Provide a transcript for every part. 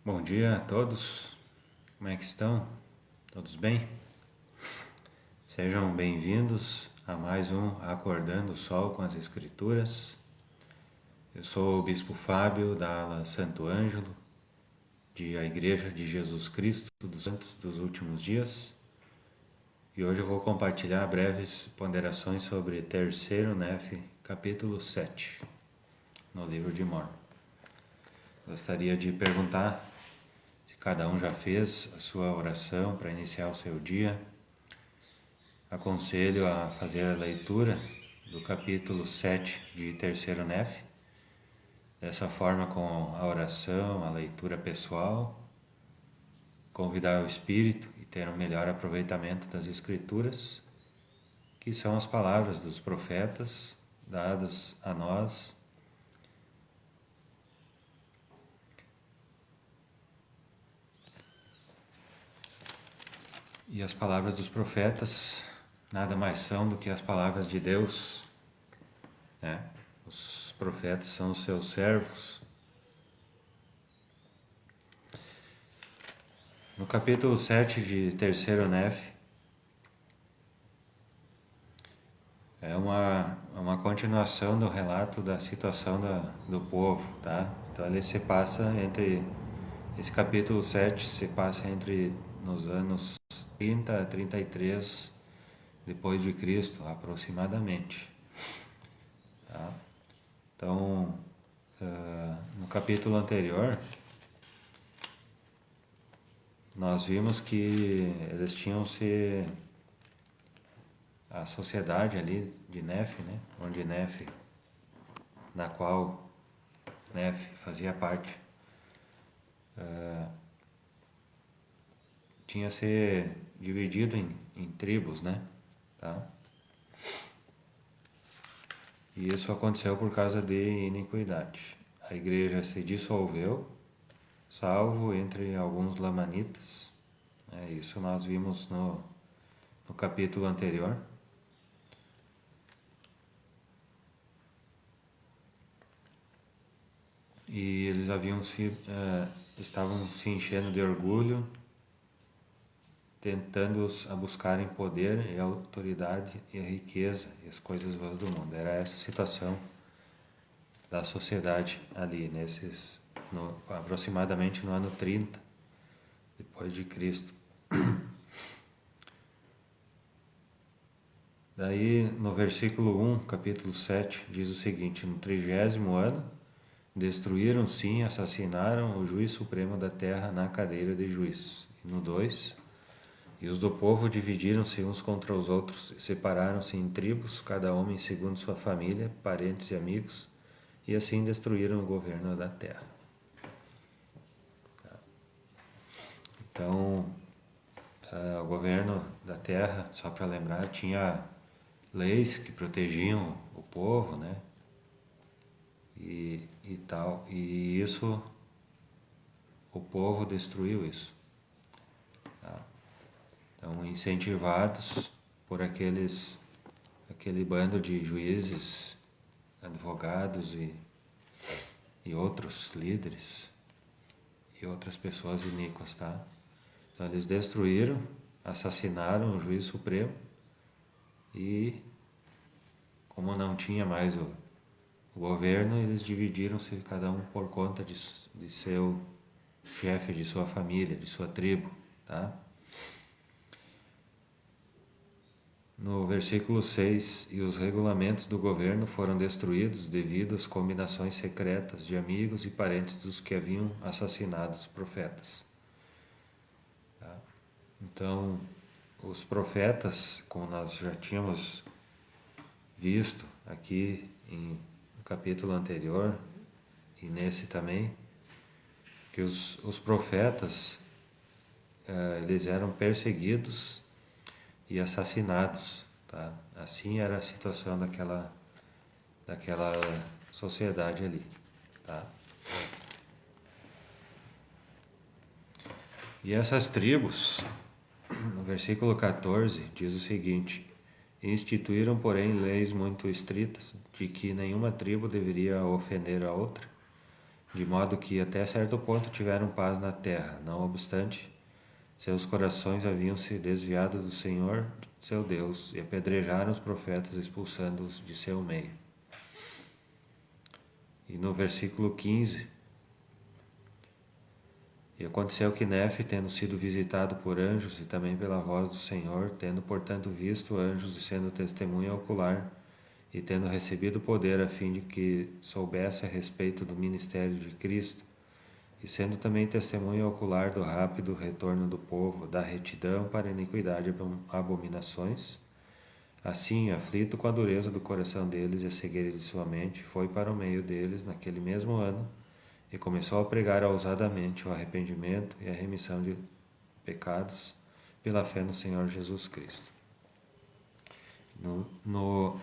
Bom dia a todos, como é que estão? Todos bem? Sejam bem-vindos a mais um Acordando o Sol com as Escrituras. Eu sou o Bispo Fábio da ala Santo Ângelo, de a Igreja de Jesus Cristo dos Santos dos Últimos Dias. E hoje eu vou compartilhar breves ponderações sobre 3º Nefe, capítulo 7, no livro de Mórmon. Gostaria de perguntar se cada um já fez a sua oração para iniciar o seu dia. Aconselho a fazer a leitura do capítulo 7 de 3º Nefe, dessa forma com a oração, a leitura pessoal, convidar o Espírito e ter um melhor aproveitamento das Escrituras, que são as palavras dos profetas dadas a nós. E as palavras dos profetas nada mais são do que as palavras de Deus, né? Os profetas são os seus servos. No capítulo 7 de 3º Nefe, é uma continuação do relato da situação do povo, tá? Então ele se passa esse capítulo 7 se passa nos anos 30 a 33 depois de Cristo, aproximadamente. Tá? Então, no capítulo anterior, nós vimos que eles tinham a sociedade ali de Nefe, né? Onde Nefe, na qual Nefe fazia parte, tinha se dividido em tribos, né? Tá? E isso aconteceu por causa de iniquidade. A igreja se dissolveu, salvo entre alguns lamanitas. Isso nós vimos no capítulo anterior. E eles estavam se enchendo de orgulho, tentando a buscarem poder e a autoridade e a riqueza e as coisas boas do mundo. Era essa a situação da sociedade ali, aproximadamente no ano 30 depois de Cristo. Daí no versículo 1, capítulo 7, diz o seguinte: no 30º ano, destruíram sim, assassinaram o juiz supremo da terra na cadeira de juiz. E no 2, e os do povo dividiram-se uns contra os outros, separaram-se em tribos, cada homem segundo sua família, parentes e amigos, e assim destruíram o governo da terra. Então, o governo da terra, só para lembrar, tinha leis que protegiam o povo, né? E tal. E isso, o povo destruiu isso. Tá? Então, incentivados por aquele bando de juízes, advogados e outros líderes e outras pessoas iníquas, tá? Então eles destruíram, assassinaram o juiz supremo e, como não tinha mais o governo, eles dividiram-se cada um por conta de seu chefe, de sua família, de sua tribo, tá? No versículo 6, e os regulamentos do governo foram destruídos devido às combinações secretas de amigos e parentes dos que haviam assassinado os profetas. Tá? Então, os profetas, como nós já tínhamos visto aqui no capítulo anterior e nesse também, que os profetas, eles eram perseguidos e assassinados, tá? Assim era a situação daquela sociedade ali, tá? E essas tribos, no versículo 14, diz o seguinte: instituíram, porém, leis muito estritas, de que nenhuma tribo deveria ofender a outra, de modo que até certo ponto tiveram paz na terra. Não obstante, seus corações haviam se desviado do Senhor, seu Deus, e apedrejaram os profetas, expulsando-os de seu meio. E no versículo 15, e aconteceu que Nefe, tendo sido visitado por anjos e também pela voz do Senhor, tendo portanto visto anjos e sendo testemunha ocular, e tendo recebido poder a fim de que soubesse a respeito do ministério de Cristo, e sendo também testemunha ocular do rápido retorno do povo, da retidão para a iniquidade e abominações, assim, aflito com a dureza do coração deles e a cegueira de sua mente, foi para o meio deles naquele mesmo ano, e começou a pregar ousadamente o arrependimento e a remissão de pecados pela fé no Senhor Jesus Cristo. No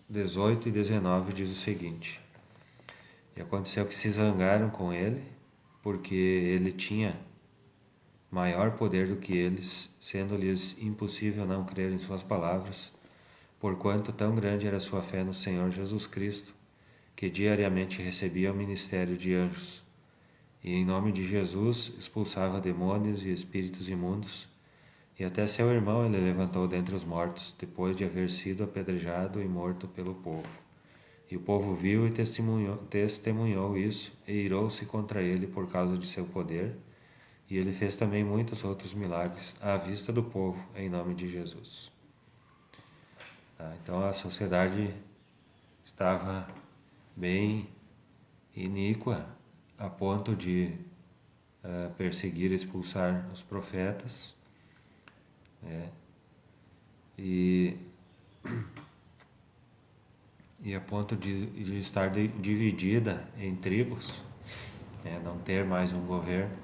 18 e 19 diz o seguinte: E aconteceu que se zangaram com ele, porque ele tinha maior poder do que eles, sendo-lhes impossível não crer em suas palavras, porquanto tão grande era sua fé no Senhor Jesus Cristo, que diariamente recebia o ministério de anjos, e em nome de Jesus expulsava demônios e espíritos imundos, e até seu irmão ele levantou dentre os mortos, depois de haver sido apedrejado e morto pelo povo. E o povo viu e testemunhou isso, e irou-se contra ele por causa de seu poder, e ele fez também muitos outros milagres à vista do povo, em nome de Jesus. Então a sociedade estava bem iníqua, a ponto de perseguir e expulsar os profetas, né? E a ponto de estar dividida em tribos, né? Não ter mais um governo.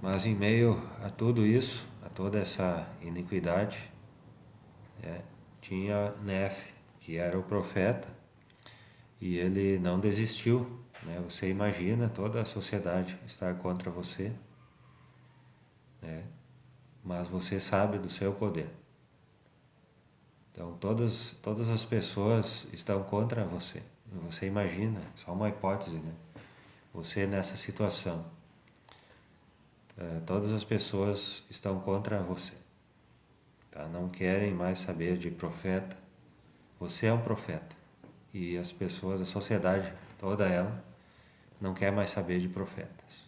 Mas em meio a tudo isso, a toda essa iniquidade, né, tinha Nefe, que era o profeta, e ele não desistiu, né? Você imagina toda a sociedade estar contra você, né? Mas você sabe do seu poder. Então todas as pessoas estão contra você. Você imagina, só uma hipótese, né? Você nessa situação. Todas as pessoas estão contra você. Tá? Não querem mais saber de profeta. Você é um profeta. E as pessoas, a sociedade, toda ela, não quer mais saber de profetas.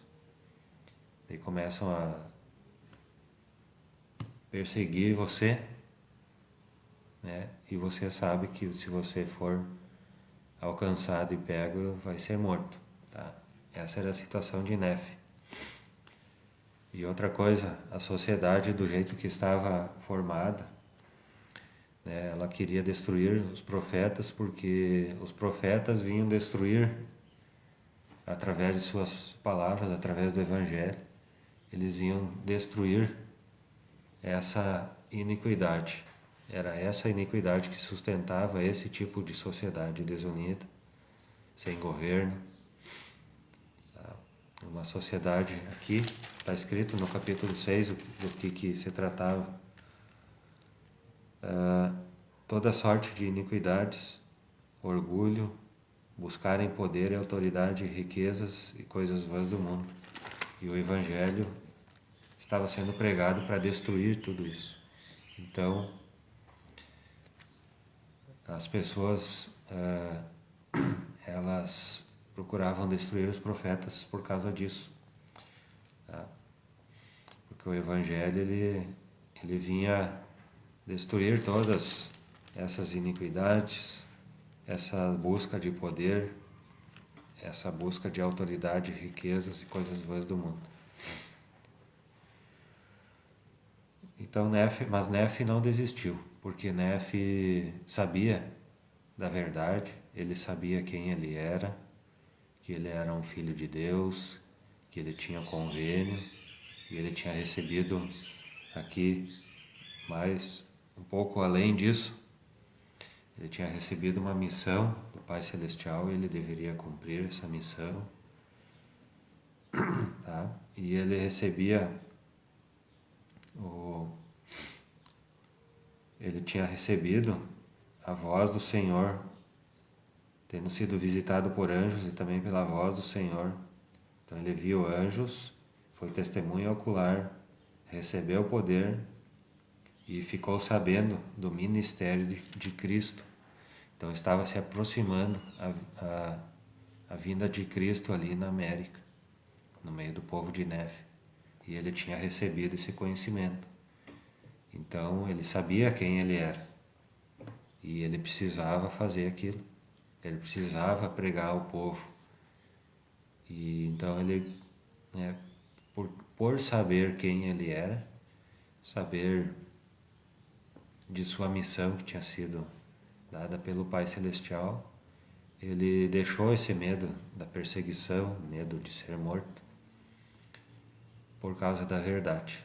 E começam a perseguir você, né? E você sabe que se você for alcançado e pego, vai ser morto. Tá? Essa era a situação de Nefe. E outra coisa, a sociedade do jeito que estava formada, né, ela queria destruir os profetas porque os profetas vinham destruir através de suas palavras, através do Evangelho, eles vinham destruir essa iniquidade. Era essa iniquidade que sustentava esse tipo de sociedade desunida, sem governo. Uma sociedade, aqui está escrito no capítulo 6 do que se tratava. Toda sorte de iniquidades, orgulho, buscarem poder e autoridade, riquezas e coisas vãs do mundo. E o Evangelho estava sendo pregado para destruir tudo isso. Então, as pessoas, elas procuravam destruir os profetas por causa disso. Tá? Porque o Evangelho, ele vinha destruir todas essas iniquidades, essa busca de poder, essa busca de autoridade, riquezas e coisas vãs do mundo. Então Nefe não desistiu, porque Nefe sabia da verdade, ele sabia quem ele era, que ele era um filho de Deus, que ele tinha convênio, e ele tinha recebido aqui mais um pouco além disso, ele tinha recebido uma missão do Pai Celestial e ele deveria cumprir essa missão, tá? E ele recebia ele tinha recebido a voz do Senhor tendo sido visitado por anjos e também pela voz do Senhor. Então ele viu anjos, foi testemunha ocular, recebeu o poder e ficou sabendo do ministério de Cristo. Então estava se aproximando a vinda de Cristo ali na América, no meio do povo de Néfe. E ele tinha recebido esse conhecimento. Então ele sabia quem ele era. E ele precisava fazer aquilo. Ele precisava pregar ao povo. E então ele, né, por saber quem ele era, saber de sua missão que tinha sido dada pelo Pai Celestial, ele deixou esse medo da perseguição, medo de ser morto, por causa da verdade.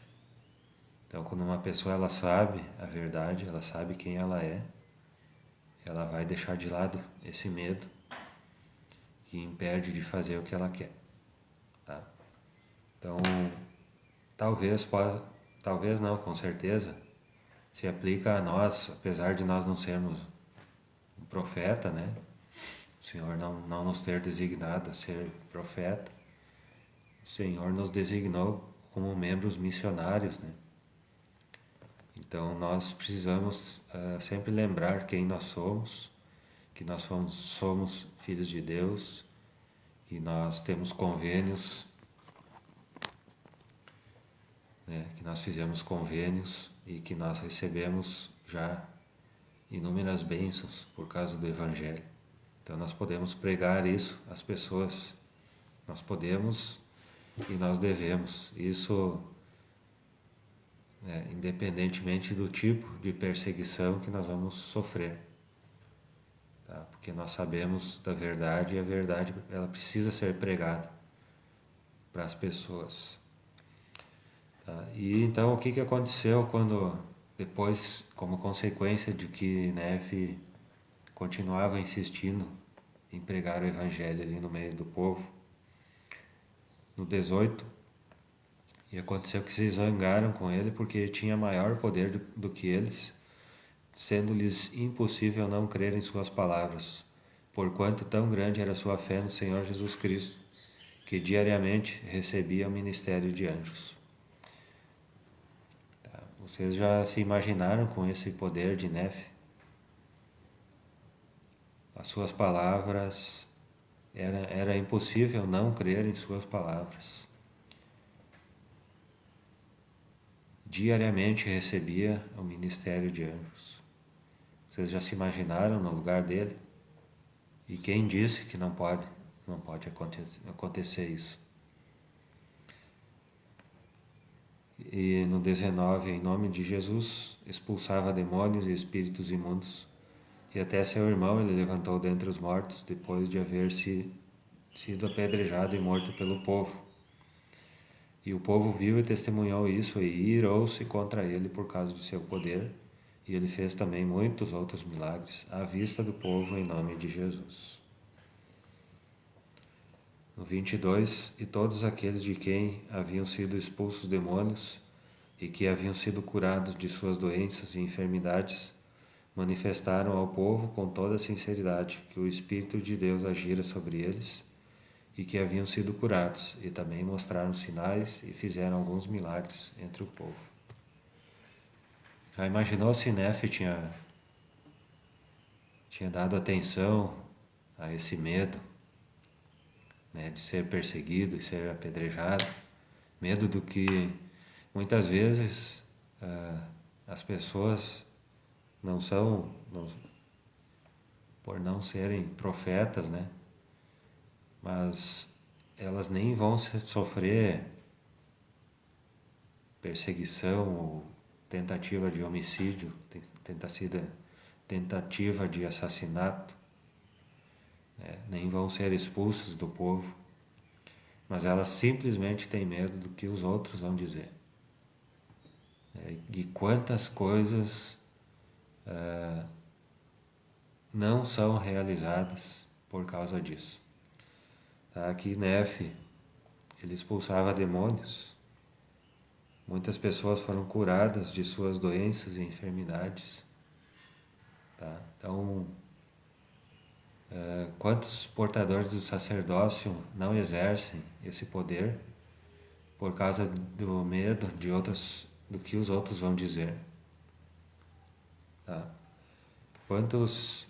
Então, quando uma pessoa ela sabe a verdade, ela sabe quem ela é, ela vai deixar de lado esse medo que impede de fazer o que ela quer. Tá? Então, talvez não, com certeza, se aplica a nós, apesar de nós não sermos um profeta, né? O Senhor não nos ter designado a ser profeta, o Senhor nos designou como membros missionários, né? Então nós precisamos sempre lembrar quem nós somos, que nós somos filhos de Deus, que nós temos convênios, né? Que nós fizemos convênios e que nós recebemos já inúmeras bênçãos por causa do Evangelho. Então nós podemos pregar isso às pessoas, nós podemos e nós devemos. Isso, independentemente do tipo de perseguição que nós vamos sofrer, tá? Porque nós sabemos da verdade e a verdade ela precisa ser pregada para as pessoas. Tá? E então o que aconteceu quando depois, como consequência de que Néfe continuava insistindo em pregar o Evangelho ali no meio do povo? No 18, e aconteceu que se zangaram com ele porque tinha maior poder do que eles, sendo-lhes impossível não crer em suas palavras, porquanto tão grande era sua fé no Senhor Jesus Cristo, que diariamente recebia o ministério de anjos. Tá? Vocês já se imaginaram com esse poder de Néfe? As suas palavras, era impossível não crer em suas palavras. Diariamente recebia o ministério de anjos. Vocês já se imaginaram no lugar dele? E quem disse que não pode acontecer isso? E no 19, em nome de Jesus, expulsava demônios e espíritos imundos, e até seu irmão ele levantou dentre os mortos, depois de haver sido apedrejado e morto pelo povo. E o povo viu e testemunhou isso, e irou-se contra ele por causa de seu poder, e ele fez também muitos outros milagres à vista do povo em nome de Jesus. No 22, e todos aqueles de quem haviam sido expulsos demônios e que haviam sido curados de suas doenças e enfermidades, manifestaram ao povo com toda sinceridade que o Espírito de Deus agira sobre eles e que haviam sido curados, e também mostraram sinais e fizeram alguns milagres entre o povo. Já imaginou se Néfe tinha dado atenção a esse medo, né, de ser perseguido e ser apedrejado, medo do que muitas vezes as pessoas por não serem profetas, né, mas elas nem vão sofrer perseguição ou tentativa de homicídio, tentativa de assassinato, né? Nem vão ser expulsas do povo, mas elas simplesmente têm medo do que os outros vão dizer. E quantas coisas não são realizadas por causa disso. Tá? Aqui Néfe, ele expulsava demônios. Muitas pessoas foram curadas de suas doenças e enfermidades. Tá? Então, quantos portadores do sacerdócio não exercem esse poder por causa do medo do que os outros vão dizer? Tá? Quantos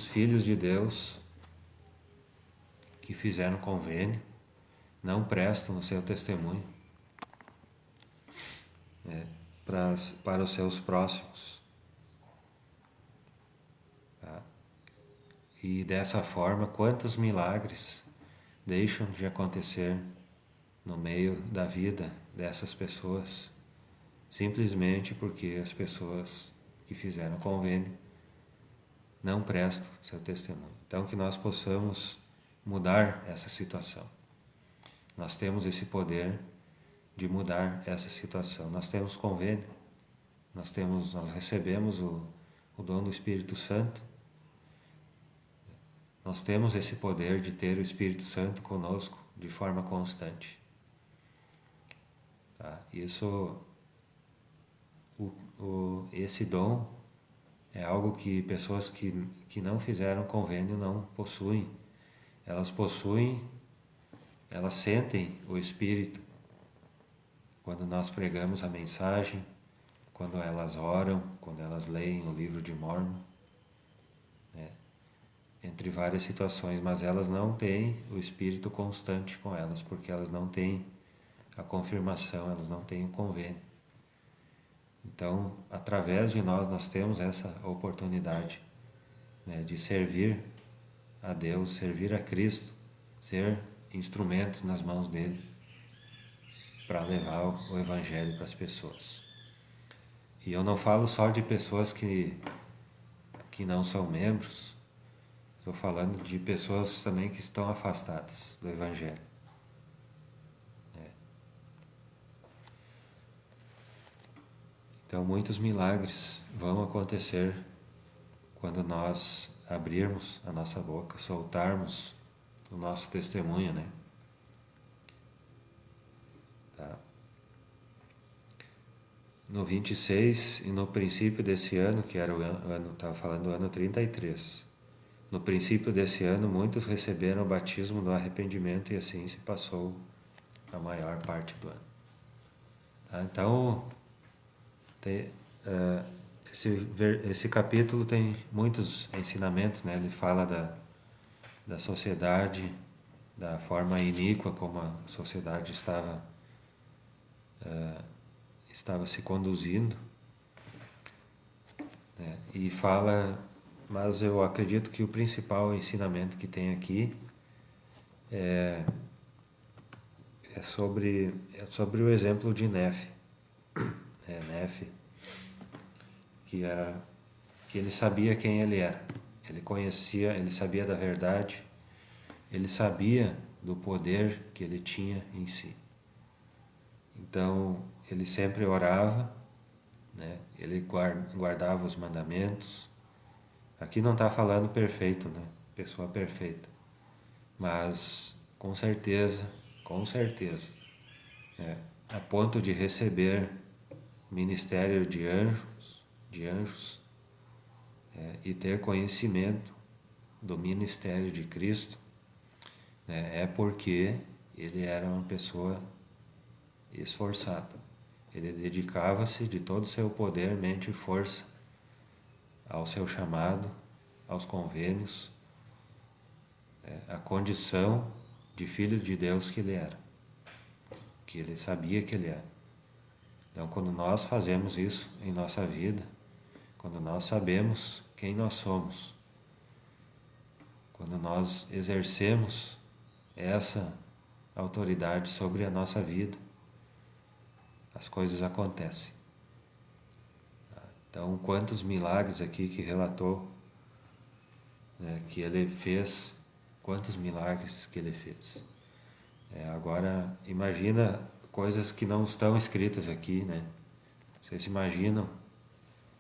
filhos de Deus que fizeram convênio não prestam o seu testemunho, né, para os seus próximos? Tá? E dessa forma, quantos milagres deixam de acontecer no meio da vida dessas pessoas, simplesmente porque as pessoas que fizeram convênio não prestam seu testemunho. Então, que nós possamos mudar essa situação. Nós temos esse poder de mudar essa situação. Nós temos convênio, nós recebemos o dom do Espírito Santo. Nós temos esse poder de ter o Espírito Santo conosco de forma constante. Tá? Esse dom é algo que pessoas que não fizeram convênio não possuem. Elas possuem, elas sentem o Espírito quando nós pregamos a mensagem, quando elas oram, quando elas leem o livro de Mórmon, né? Entre várias situações, mas elas não têm o Espírito constante com elas, porque elas não têm a confirmação, elas não têm o convênio. Então, através de nós temos essa oportunidade, né, de servir a Deus, servir a Cristo, ser instrumentos nas mãos dele para levar o Evangelho para as pessoas. E eu não falo só de pessoas que não são membros, estou falando de pessoas também que estão afastadas do Evangelho. Então, muitos milagres vão acontecer quando nós abrirmos a nossa boca, soltarmos o nosso testemunho, né? Tá? No 26 e no princípio desse ano, que era o ano, estava falando do ano 33, no princípio desse ano, muitos receberam o batismo do arrependimento e assim se passou a maior parte do ano. Tá? Então, esse capítulo tem muitos ensinamentos, né? Ele fala da sociedade, da forma iníqua como a sociedade estava se conduzindo, né? E fala, mas eu acredito que o principal ensinamento que tem aqui é sobre o exemplo de Nefe. Nefe, que ele sabia quem ele era, ele conhecia, ele sabia da verdade, ele sabia do poder que ele tinha em si. Então, ele sempre orava, né? Ele guardava os mandamentos. Aqui não está falando perfeito, né? Pessoa perfeita. Mas, com certeza, a ponto de receber ministério de anjos, e ter conhecimento do ministério de Cristo, né? É porque ele era uma pessoa esforçada. Ele dedicava-se de todo o seu poder, mente e força ao seu chamado, aos convênios, à condição de filho de Deus que ele era, que ele sabia que ele era. Então, quando nós fazemos isso em nossa vida, quando nós sabemos quem nós somos, quando nós exercemos essa autoridade sobre a nossa vida, as coisas acontecem. Então, quantos milagres aqui que relatou, né, que ele fez, quantos milagres que ele fez. Agora, imagina coisas que não estão escritas aqui, né? Vocês imaginam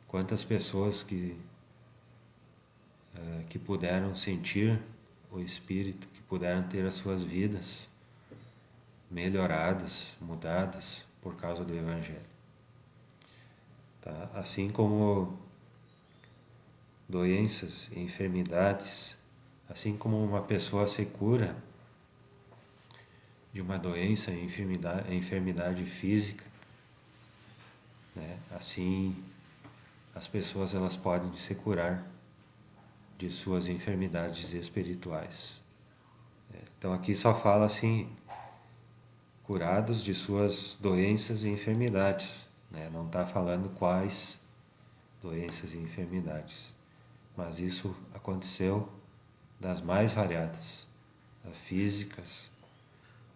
quantas pessoas que puderam sentir o Espírito, que puderam ter as suas vidas melhoradas, mudadas por causa do Evangelho. Tá? Assim como doenças e enfermidades Assim como uma pessoa se cura de uma doença, enfermidade física, né? Assim as pessoas elas podem se curar de suas enfermidades espirituais. Então aqui só fala assim, curados de suas doenças e enfermidades, né? Não está falando quais doenças e enfermidades, mas isso aconteceu das mais variadas, físicas,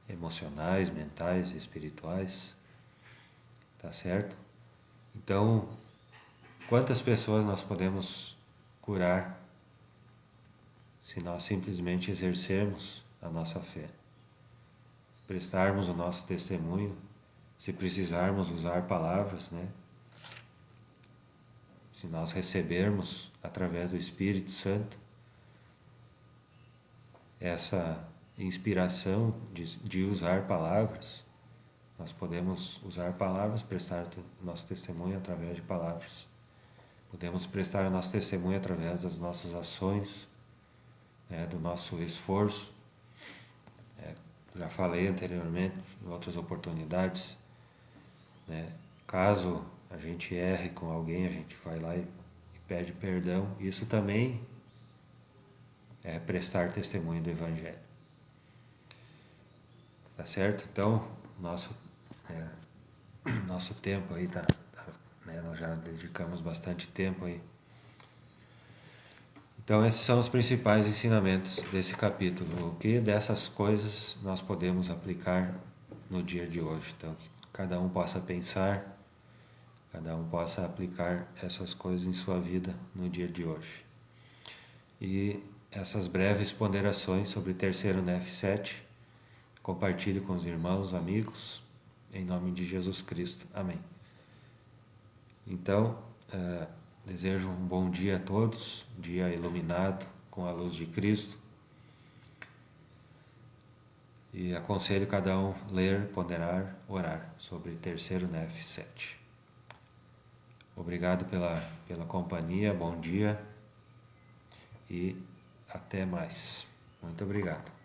emocionais, mentais, espirituais, tá certo? Então, quantas pessoas nós podemos curar se nós simplesmente exercermos a nossa fé, prestarmos o nosso testemunho, se precisarmos usar palavras, né? Se nós recebermos através do Espírito Santo essa inspiração de usar palavras, nós podemos usar palavras, prestar nosso testemunho através de palavras. Podemos prestar nosso testemunho através das nossas ações, né, do nosso esforço. Já falei anteriormente, em outras oportunidades, né, caso a gente erre com alguém, a gente vai lá e pede perdão. Isso também é prestar testemunho do Evangelho. Tá certo? Então, nosso tempo aí né, nós já dedicamos bastante tempo aí. Então, esses são os principais ensinamentos desse capítulo. O que dessas coisas nós podemos aplicar no dia de hoje? Então, que cada um possa pensar, cada um possa aplicar essas coisas em sua vida no dia de hoje. E essas breves ponderações sobre o terceiro NEF 7, compartilhe com os irmãos, amigos, em nome de Jesus Cristo. Amém. Então, desejo um bom dia a todos, dia iluminado com a luz de Cristo. E aconselho cada um ler, ponderar, orar sobre o terceiro NEF 7. Obrigado pela companhia, bom dia e até mais. Muito obrigado.